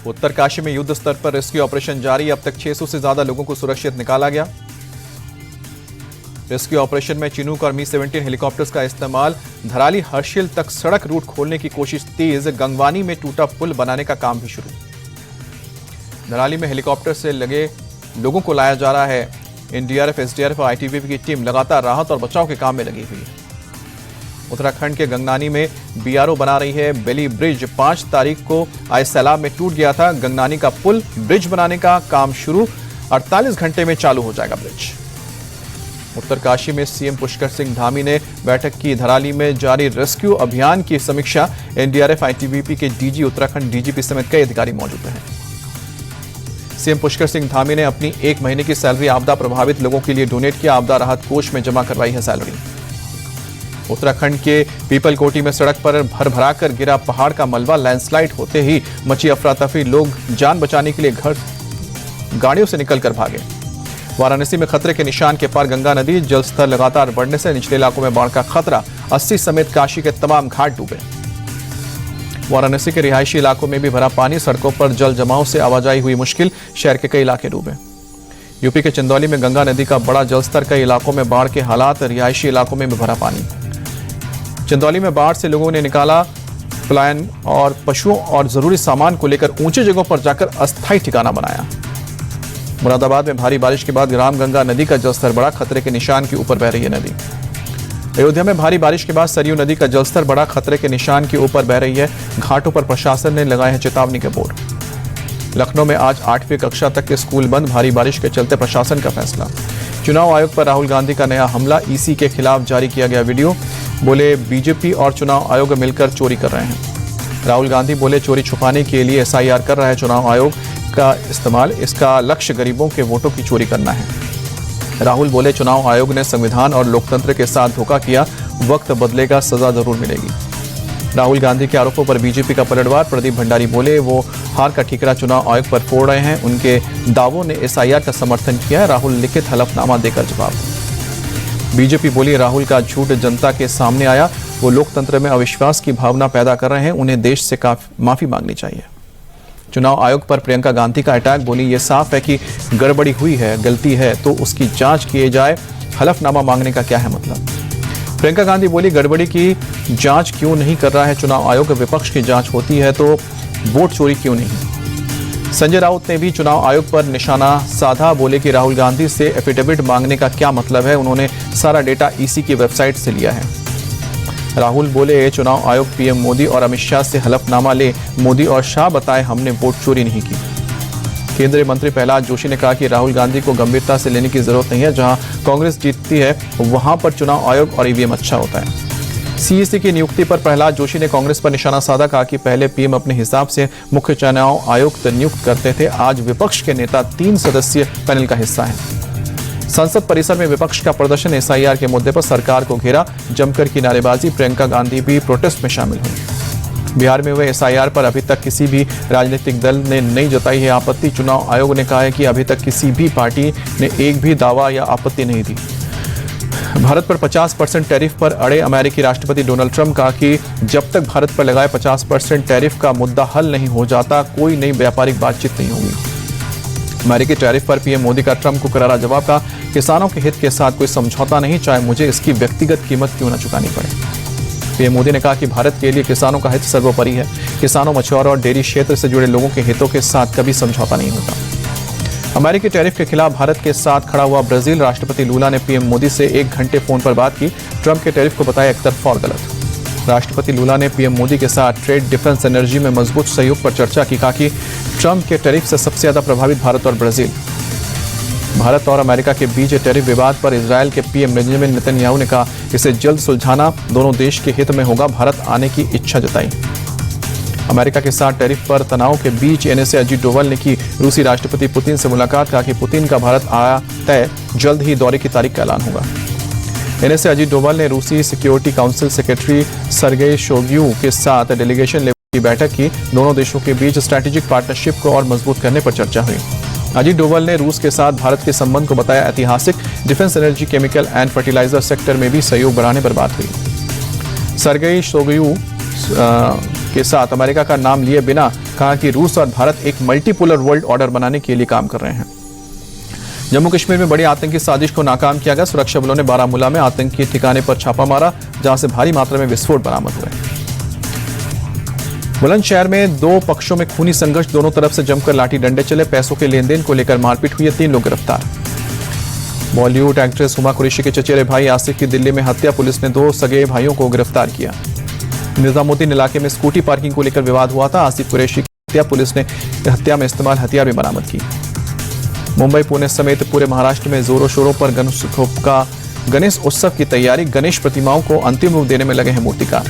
उत्तरकाशी में युद्ध स्तर पर रेस्क्यू ऑपरेशन जारी। अब तक 600 से ज्यादा लोगों को सुरक्षित निकाला गया। रेस्क्यू ऑपरेशन में चिनूक और मी-17 हेलीकॉप्टर्स का इस्तेमाल। धराली हर्षिल तक सड़क रूट खोलने की कोशिश तेज। गंगवानी में टूटा पुल बनाने का काम भी शुरू। धराली में हेलीकॉप्टर से लगे लोगों को लाया जा रहा है। एनडीआरएफ, एसडीआरएफ और आईटीबीपी की टीम लगातार राहत और बचाव के काम में लगी हुई है। उत्तराखंड के गंगनानी में बीआरओ बना रही है। बेली ब्रिज 5 तारीख को आए सैलाब में टूट गया था। गंगनानी का पुल ब्रिज बनाने का काम शुरू। 48 घंटे में चालू हो जाएगा ब्रिज। उत्तरकाशी में सीएम पुष्कर सिंह धामी ने बैठक की। धराली में जारी रेस्क्यू अभियान की समीक्षा। एनडीआरएफ, आईटीबीपी के डीजी, उत्तराखंड डीजीपी समेत कई अधिकारी मौजूद हैं। सीएम पुष्कर सिंह धामी ने अपनी 1 महीने की सैलरी आपदा प्रभावित लोगों के लिए डोनेट किया। आपदा राहत कोष में जमा करवाई है सैलरी। उत्तराखंड के पीपलकोटी में सड़क पर भरभराकर गिरा पहाड़ का मलबा। लैंडस्लाइड होते ही मची अफरा तफरी। लोग जान बचाने के लिए घर गाड़ियों से निकलकर भागे। वाराणसी में खतरे के निशान के पार गंगा नदी। जलस्तर लगातार बढ़ने से निचले इलाकों में बाढ़ का खतरा। 80 समेत काशी के तमाम घाट डूबे। वाराणसी के रिहायशी इलाकों में भी भरा पानी। सड़कों पर जल जमाव से आवाजाही हुई मुश्किल। शहर के कई इलाके डूबे। यूपी के चंदौली में गंगा नदी का बड़ा जलस्तर। कई इलाकों में बाढ़ के हालात। रिहायशी इलाकों में भी भरा पानी। चंदौली में बाढ़ से लोगों ने निकाला पलायन और पशुओं और जरूरी सामान को लेकर ऊंची जगहों पर जाकर अस्थायी ठिकाना बनाया। मुरादाबाद में भारी बारिश के बाद रामगंगा नदी का जलस्तर बढ़ा। खतरे के निशान के ऊपर बह रही है नदी। अयोध्या में भारी बारिश के बाद सरयू नदी का जलस्तर बढ़ा। खतरे के निशान के ऊपर बह रही है। घाटों पर प्रशासन ने लगाए हैं चेतावनी के बोर्ड। लखनऊ में आज 8वीं कक्षा तक के स्कूल बंद। भारी बारिश के चलते प्रशासन का फैसला। चुनाव आयोग पर राहुल गांधी का नया हमला। ईसी के खिलाफ जारी किया गया वीडियो। बोले बीजेपी और चुनाव आयोग मिलकर चोरी कर रहे हैं। राहुल गांधी बोले चोरी छुपाने के लिए एसआईआर कर रहा है चुनाव आयोग का इस्तेमाल। इसका लक्ष्य गरीबों के वोटों की चोरी करना है। राहुल बोले चुनाव आयोग ने संविधान और लोकतंत्र के साथ धोखा किया। वक्त बदलेगा, सजा जरूर मिलेगी। राहुल गांधी के आरोपों पर बीजेपी का पलटवार। प्रदीप भंडारी बोले वो हार का ठीकरा चुनाव आयोग पर फोड़ रहे हैं। उनके दावों ने एसआईआर का समर्थन किया है। राहुल लिखित हलफनामा देकर जवाब। बीजेपी बोली राहुल का झूठ जनता के सामने आया। वो लोकतंत्र में अविश्वास की भावना पैदा कर रहे हैं। उन्हें देश से माफी मांगनी चाहिए। चुनाव आयोग पर प्रियंका गांधी का अटैक। बोली ये साफ है कि गड़बड़ी हुई है, गलती है तो उसकी जांच किए जाए। हलफनामा मांगने का क्या है मतलब। प्रियंका गांधी बोली गड़बड़ी की जांच क्यों नहीं कर रहा है चुनाव आयोग। विपक्ष की जांच होती है तो वोट चोरी क्यों नहीं। संजय राउत ने भी चुनाव आयोग पर निशाना साधा। बोले कि राहुल गांधी से एफिडेविट मांगने का क्या मतलब है। उन्होंने सारा डेटा ईसी की वेबसाइट से लिया है। राहुल बोले चुनाव आयोग पीएम मोदी और अमित शाह से हलफनामा ले। मोदी और शाह बताए हमने वोट चोरी नहीं की। केंद्रीय मंत्री प्रहलाद जोशी ने कहा कि राहुल गांधी को गंभीरता से लेने की जरूरत नहीं है। जहां कांग्रेस जीतती है वहां पर चुनाव आयोग और ईवीएम अच्छा होता है। सीईसी की नियुक्ति पर प्रहलाद जोशी ने कांग्रेस पर निशाना साधा। कहा कि पहले पीएम अपने हिसाब से मुख्य चुनाव आयुक्त नियुक्त करते थे। आज विपक्ष के नेता 3 सदस्यीय पैनल का हिस्सा है। संसद परिसर में विपक्ष का प्रदर्शन। एसआईआर के मुद्दे पर सरकार को घेरा। जमकर की नारेबाजी। प्रियंका गांधी भी प्रोटेस्ट में शामिल हुई। बिहार में हुए एसआईआर पर अभी तक किसी भी राजनीतिक दल ने नहीं जताई है आपत्ति। चुनाव आयोग ने कहा है कि अभी तक किसी भी पार्टी ने एक भी दावा या आपत्ति नहीं दी। भारत पर 50% टैरिफ पर अड़े अमेरिकी राष्ट्रपति डोनाल्ड ट्रंप। कहा कि जब तक भारत पर लगाए 50% टैरिफ का मुद्दा हल नहीं हो जाता कोई नई व्यापारिक बातचीत नहीं होगी। अमेरिकी टैरिफ पर पीएम मोदी का ट्रंप को करारा जवाब। का किसानों के हित के साथ कोई समझौता नहीं, चाहे मुझे इसकी व्यक्तिगत कीमत क्यों न चुकानी पड़े। पीएम मोदी ने कहा कि भारत के लिए किसानों का हित सर्वोपरि है। किसानों, मछुआरों और डेयरी क्षेत्र से जुड़े लोगों के हितों के साथ कभी समझौता नहीं होता। अमेरिकी टैरिफ के खिलाफ भारत के साथ खड़ा हुआ ब्राजील। राष्ट्रपति लूला ने पीएम मोदी से 1 घंटे फोन पर बात की। ट्रंप के टैरिफ को बताया एकतरफा और गलत। राष्ट्रपति लूला ने पीएम मोदी के साथ ट्रेड, डिफेंस, एनर्जी में मजबूत सहयोग पर चर्चा की। कहा कि ट्रंप के टैरिफ से सबसे ज्यादा प्रभावित भारत और ब्राजील। भारत और अमेरिका के बीच टैरिफ विवाद पर इजरायल के पीएम बेंजामिन नेतन्याहू ने कहा इसे जल्द सुलझाना दोनों देश के हित में होगा। भारत आने की इच्छा जताई। अमेरिका के साथ टैरिफ पर तनाव के बीच एनएसए अजीत डोभाल ने की रूसी राष्ट्रपति पुतिन से मुलाकात। कहा कि पुतिन का भारत आया तय। जल्द ही दौरे की तारीख का ऐलान होगा। एनएसए अजीत डोभाल ने रूसी security council secretary Sergei Shoigu के साथ डेलीगेशन लेवल की बैठक की। दोनों देशों के बीच स्ट्रैटेजिक पार्टनरशिप को और मजबूत करने पर चर्चा हुई। अजीत डोभाल ने रूस के साथ भारत के संबंध को बताया ऐतिहासिक। Defence, energy, chemical and fertiliser sector में भी सहयोग बढ़ाने पर बात हुई। सर्गेई शोइगु के साथ अमेरिका का नाम लिए बिना कहा कि रूस और भारत एक मल्टीपोलर वर्ल्ड ऑर्डर बनाने के लिए काम कर रहे हैं। जम्मू कश्मीर में बड़ी आतंकी साजिश को नाकाम किया गया। सुरक्षा बलों ने बारामूला में आतंकी ठिकाने पर छापा मारा, जहां से भारी मात्रा में विस्फोट बरामद हुए। बुलंदशहर में दो पक्षों में खूनी संघर्ष, दोनों तरफ से जमकर लाठी डंडे चले। पैसों के लेन देन को लेकर मारपीट हुई है, 3 लोग गिरफ्तार। बॉलीवुड एक्ट्रेस हुमा कुरैशी के चचेरे भाई आसिफ की दिल्ली में हत्या, पुलिस ने 2 सगे भाइयों को गिरफ्तार किया। निजामुद्दीन इलाके में स्कूटी पार्किंग को लेकर विवाद हुआ था। आसिफ कुरैशी की हत्या, पुलिस ने हत्या में इस्तेमाल हथियार भी बरामद की। मुंबई, पुणे समेत पूरे महाराष्ट्र में जोरों शोरों पर गणेश उत्सव की तैयारी। गणेश प्रतिमाओं को अंतिम रूप देने में लगे हैं मूर्तिकार।